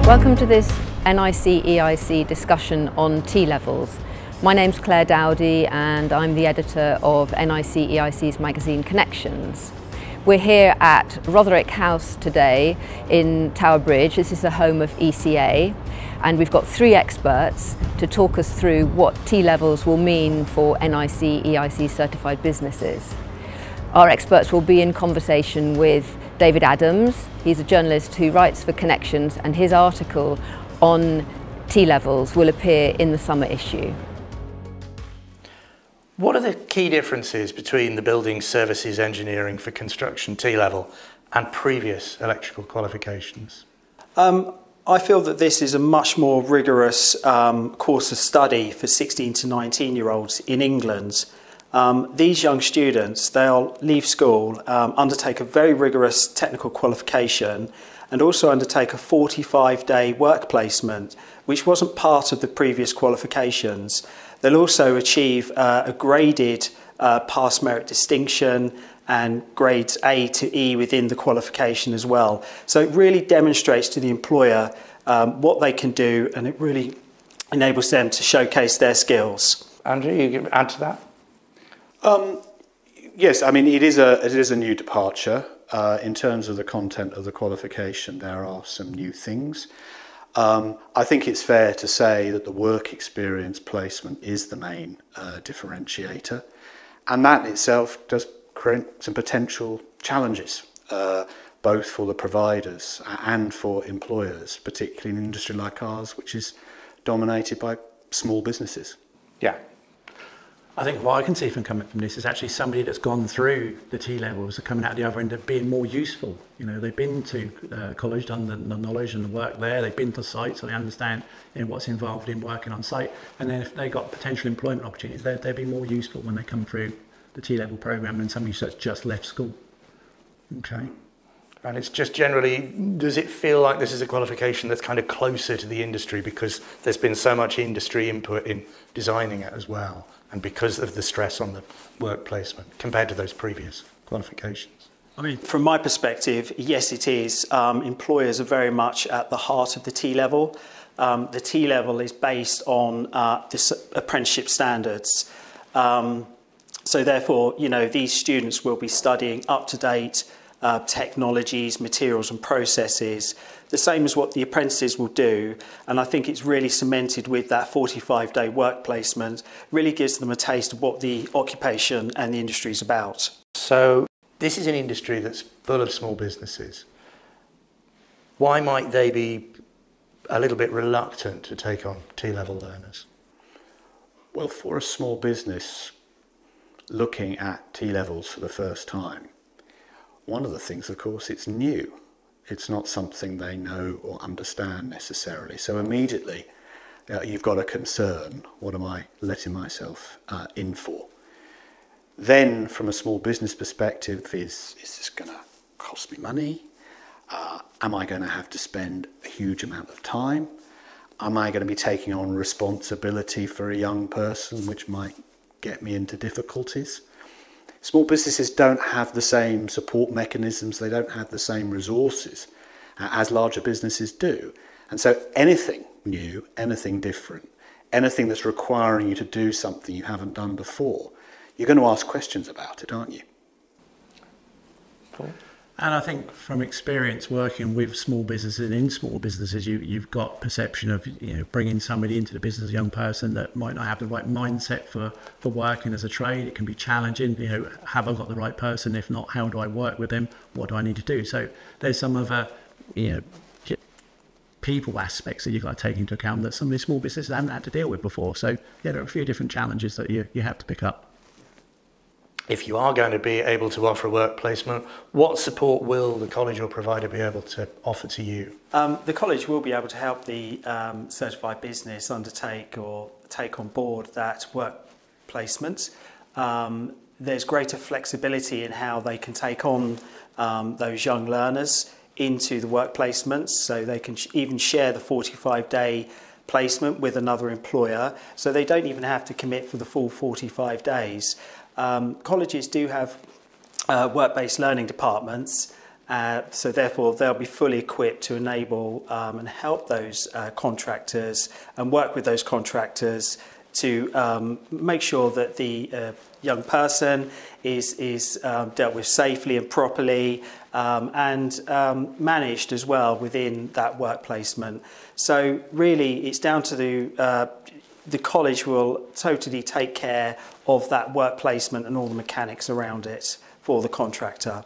Welcome to this NIC-EIC discussion on T-levels. My name's Claire Dowdy and I'm the editor of NIC-EIC's magazine Connections. We're here at Rotherick House today in Tower Bridge. This is the home of ECA, and we've got three experts to talk us through what T-levels will mean for NIC-EIC certified businesses. Our experts will be in conversation with David Adams. He's a journalist who writes for Connections, and his article on T-levels will appear in the summer issue. What are the key differences between the Building Services Engineering for Construction T-level and previous electrical qualifications? I feel that this is a much more rigorous course of study for 16 to 19-year-olds in England. These young students, they'll leave school, undertake a very rigorous technical qualification and also undertake a 45-day work placement, which wasn't part of the previous qualifications. They'll also achieve a graded pass merit distinction and grades A to E within the qualification as well. So it really demonstrates to the employer what they can do, and it really enables them to showcase their skills. Andrew, you can add to that? Yes, I mean, it is a new departure. In terms of the content of the qualification, there are some new things. I think it's fair to say that the work experience placement is the main differentiator, and that in itself does create some potential challenges, both for the providers and for employers, particularly in an industry like ours, which is dominated by small businesses. Yeah. I think what I can see from coming from this is actually somebody that's gone through the T-levels are coming out the other end of being more useful. You know, they've been to college, done the knowledge and the work there, they've been to site, so they understand what's involved in working on site. And then if they got potential employment opportunities, they'd be more useful when they come through the T-level program than somebody that's just left school. Okay. And it's just generally, does it feel like this is a qualification that's kind of closer to the industry because there's been so much industry input in designing it as well, and because of the stress on the work placement compared to those previous qualifications? I mean, from my perspective, yes, it is. Employers are very much at the heart of the T-level. The T-level is based on this apprenticeship standards. So therefore, you know, these students will be studying up-to-date technologies, materials and processes, the same as what the apprentices will do. And I think it's really cemented with that 45-day work placement, really gives them a taste of what the occupation and the industry is about. So this is an industry that's full of small businesses. Why might they be a little bit reluctant to take on T-level learners? Well, for a small business looking at T-levels for the first time, one of the things, of course, it's new. It's not something they know or understand necessarily. So immediately you've got a concern. What am I letting myself in for? Then from a small business perspective, is this going to cost me money? Am I going to have to spend a huge amount of time? Am I going to be taking on responsibility for a young person, which might get me into difficulties? Small businesses don't have the same support mechanisms, they don't have the same resources as larger businesses do. And so anything new, anything different, anything that's requiring you to do something you haven't done before, you're going to ask questions about it, aren't you? Cool. And I think from experience working with small businesses and in small businesses, you've got perception of bringing somebody into the business, a young person that might not have the right mindset for working as a trade. It can be challenging. Have I got the right person? If not, how do I work with them? What do I need to do? So there's some other people aspects that you've got to take into account that some of these small businesses haven't had to deal with before. So yeah, there are a few different challenges that you have to pick up. If you are going to be able to offer a work placement, what support will the college or provider be able to offer to you? The college will be able to help the certified business undertake or take on board that work placement. There's greater flexibility in how they can take on those young learners into the work placements, so they can even share the 45-day placement with another employer, so they don't even have to commit for the full 45 days. Colleges do have work-based learning departments, So therefore, they'll be fully equipped to enable and help those contractors and work with those contractors to make sure that the young person is dealt with safely and properly and managed as well within that work placement. So really, it's down to the college will totally take care of that work placement and all the mechanics around it for the contractor.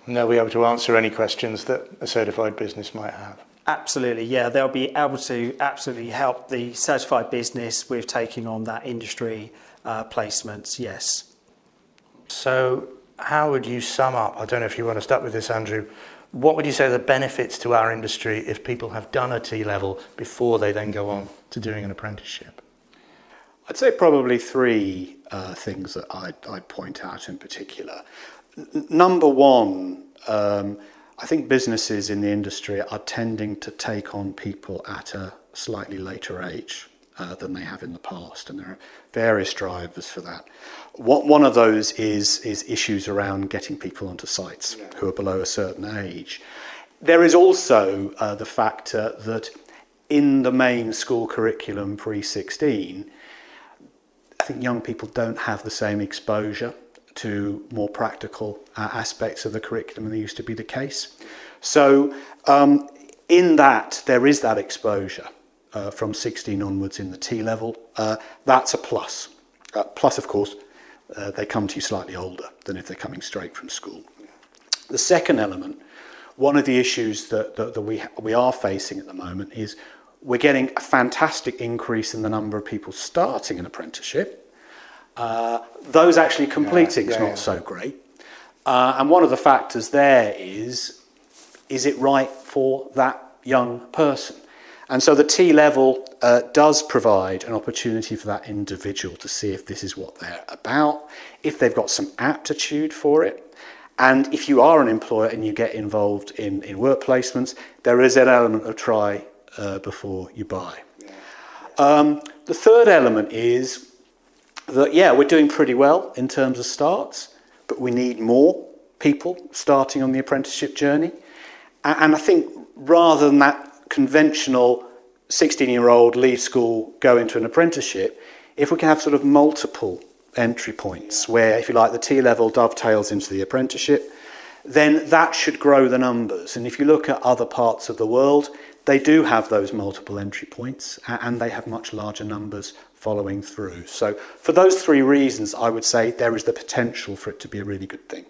And they'll be able to answer any questions that a certified business might have. Absolutely, yeah. They'll be able to absolutely help the certified business with taking on that industry placements, yes. So how would you sum up, I don't know if you want to start with this, Andrew, what would you say are the benefits to our industry if people have done a T-level before they then go on to doing an apprenticeship? I'd say probably three things that I'd point out in particular. Number one, I think businesses in the industry are tending to take on people at a slightly later age than they have in the past, and there are various drivers for that. One of those is issues around getting people onto sites who are below a certain age. There is also the factor that in the main school curriculum pre-16, I think young people don't have the same exposure to more practical aspects of the curriculum than used to be the case. So in that, there is that exposure from 16 onwards in the T-level. That's a plus. Plus, of course, they come to you slightly older than if they're coming straight from school. The second element, one of the issues that we are facing at the moment is we're getting a fantastic increase in the number of people starting an apprenticeship. Those actually completing is not so great. And one of the factors there is it right for that young person? And so the T-level does provide an opportunity for that individual to see if this is what they're about, if they've got some aptitude for it. And if you are an employer and you get involved in work placements, there is an element of try before you buy. The third element is that, we're doing pretty well in terms of starts, but we need more people starting on the apprenticeship journey. And I think rather than that conventional 16-year-old leave school, go into an apprenticeship, if we can have sort of multiple entry points where, if you like, the T-level dovetails into the apprenticeship, then that should grow the numbers. And if you look at other parts of the world, they do have those multiple entry points and they have much larger numbers following through. So for those three reasons, I would say there is the potential for it to be a really good thing.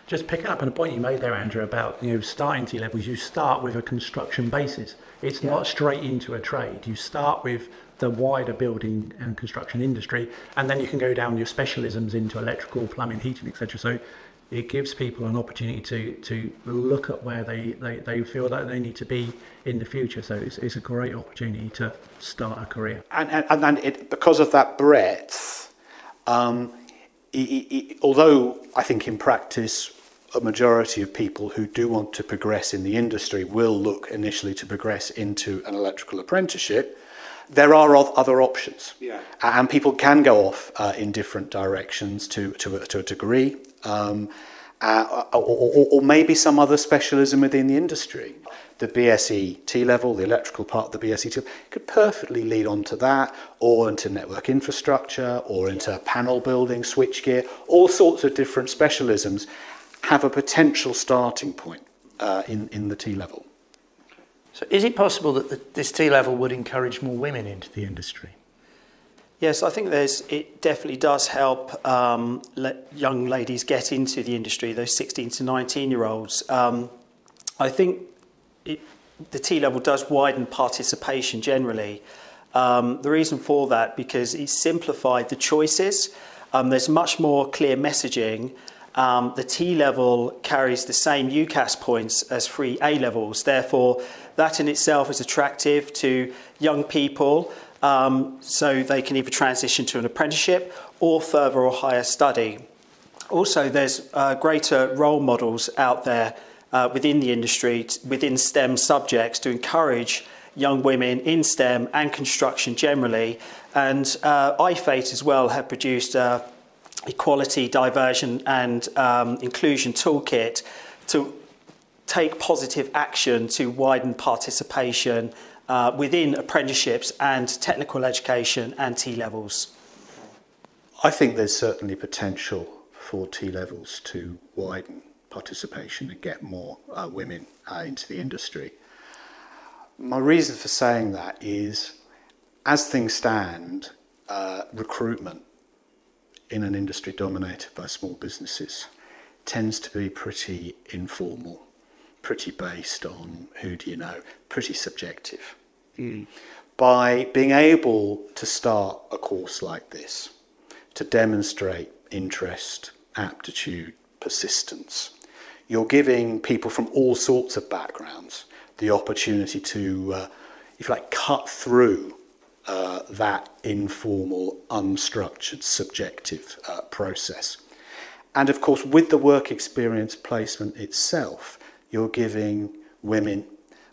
Just picking up on a point you made there, Andrew, about starting T-levels, you start with a construction basis. It's not straight into a trade. You start with the wider building and construction industry, and then you can go down your specialisms into electrical, plumbing, heating, etc. So it gives people an opportunity to look at where they feel that they need to be in the future. So it's a great opportunity to start a career. And because of that breadth, although I think in practice a majority of people who do want to progress in the industry will look initially to progress into an electrical apprenticeship, there are other options. And people can go off in different directions to a degree. Or maybe some other specialism within the industry. The BSE T-level, the electrical part of the BSE T-level, could perfectly lead on to that, or into network infrastructure, or into panel building, switchgear. All sorts of different specialisms have a potential starting point in the T-level. So is it possible that this T-level would encourage more women into the industry? Yes, I think it definitely does help let young ladies get into the industry, those 16 to 19-year-olds. I think the T-level does widen participation generally. The reason for that, because it's simplified the choices. There's much more clear messaging. The T-level carries the same UCAS points as 3 A-levels. Therefore, that in itself is attractive to young people. So they can either transition to an apprenticeship or further or higher study. Also, there's greater role models out there within the industry, within STEM subjects, to encourage young women in STEM and construction generally. And IFATE as well have produced Equality, Diversion and Inclusion Toolkit to take positive action to widen participation within apprenticeships and technical education and T-levels? I think there's certainly potential for T-levels to widen participation and get more women into the industry. My reason for saying that is, as things stand, recruitment in an industry dominated by small businesses tends to be pretty informal, pretty based on who do you know, pretty subjective. By being able to start a course like this, to demonstrate interest, aptitude, persistence, you're giving people from all sorts of backgrounds the opportunity to, if you like, cut through that informal, unstructured, subjective process. And of course, with the work experience placement itself, you're giving women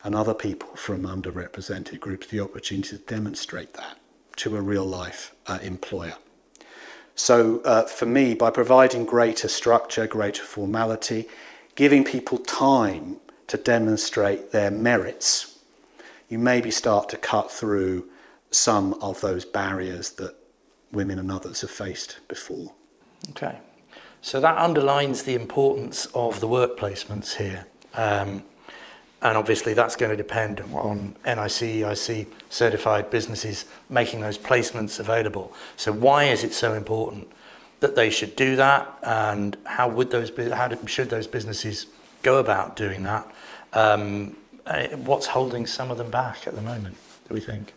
and other people from underrepresented groups the opportunity to demonstrate that to a real-life employer. So for me, by providing greater structure, greater formality, giving people time to demonstrate their merits, you maybe start to cut through some of those barriers that women and others have faced before. Okay, so that underlines the importance of the work placements here. And obviously that's going to depend on NIC, EIC certified businesses making those placements available. So why is it so important that they should do that, and how should those businesses go about doing that? What's holding some of them back at the moment, do we think?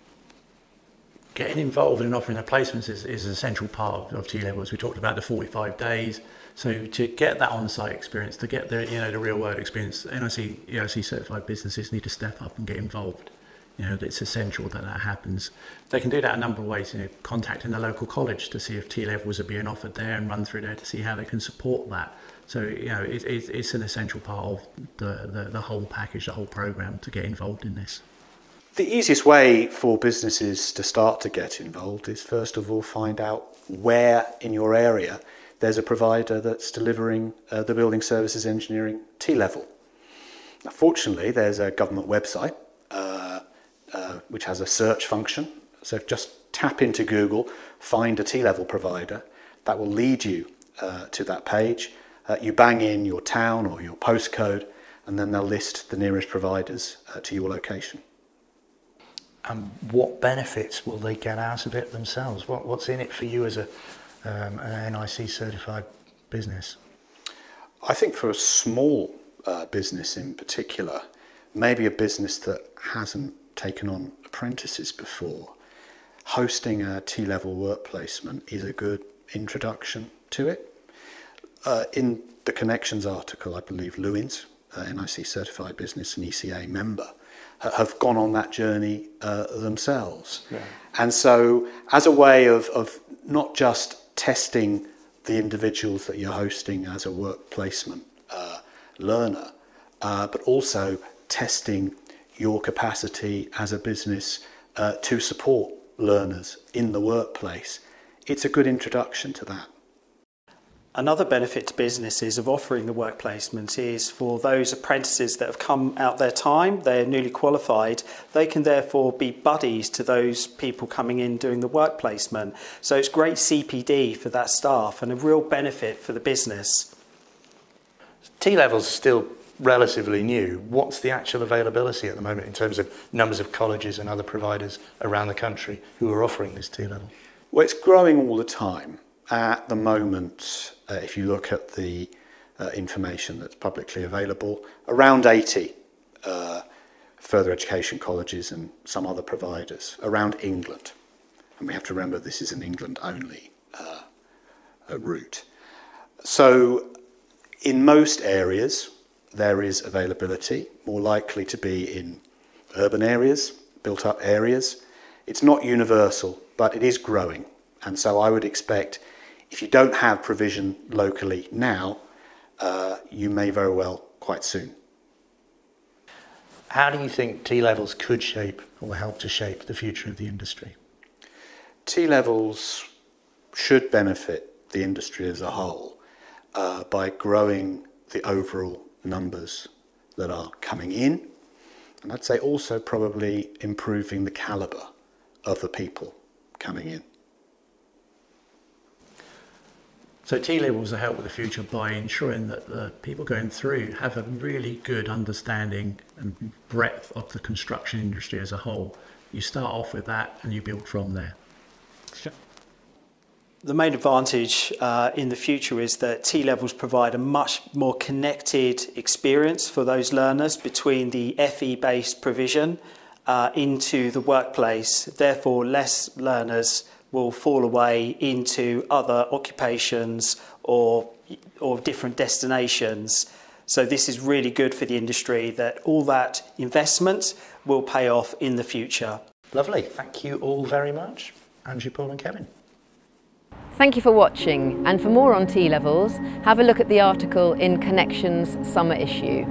Getting involved in offering the placements is an essential part of T-levels. We talked about the 45 days. So to get that on-site experience, to get the real-world experience, NIC, EIC certified businesses need to step up and get involved. It's essential that happens. They can do that a number of ways. Contacting the local college to see if T-levels are being offered there, and run through there to see how they can support that. So it's an essential part of the whole package, the whole program, to get involved in this. The easiest way for businesses to start to get involved is, first of all, find out where in your area there's a provider that's delivering the building services engineering T-level. Now, fortunately, there's a government website which has a search function. So just tap into Google, find a T-level provider. That will lead you to that page. You bang in your town or your postcode, and then they'll list the nearest providers to your location. And what benefits will they get out of it themselves? What's in it for you as an NIC certified business? I think for a small business in particular, maybe a business that hasn't taken on apprentices before, hosting a T-level work placement is a good introduction to it. In the Connections article, I believe Lewins, NIC certified business and ECA member, have gone on that journey themselves. Yeah. And so as a way of not just testing the individuals that you're hosting as a work placement learner, but also testing your capacity as a business to support learners in the workplace, it's a good introduction to that. Another benefit to businesses of offering the work placement is for those apprentices that have come out their time, they're newly qualified, they can therefore be buddies to those people coming in doing the work placement. So it's great CPD for that staff and a real benefit for the business. T-levels are still relatively new. What's the actual availability at the moment in terms of numbers of colleges and other providers around the country who are offering this T-level? Well, it's growing all the time. At the moment, if you look at the information that's publicly available, around 80 further education colleges and some other providers around England. And we have to remember this is an England-only route. So in most areas, there is availability, more likely to be in urban areas, built-up areas. It's not universal, but it is growing. And so I would expect, if you don't have provision locally now, you may very well quite soon. How do you think T-levels could shape or help to shape the future of the industry? T-levels should benefit the industry as a whole by growing the overall numbers that are coming in, and I'd say also probably improving the calibre of the people coming in. So T-levels will help with the future by ensuring that the people going through have a really good understanding and breadth of the construction industry as a whole. You start off with that and you build from there. The main advantage in the future is that T-levels provide a much more connected experience for those learners between the FE-based provision into the workplace. Therefore, less learners will fall away into other occupations or different destinations. So this is really good for the industry, that all that investment will pay off in the future. Lovely. Thank you all very much. Angie, Paul and Kevin. Thank you for watching, and for more on T-levels, have a look at the article in Connections summer issue.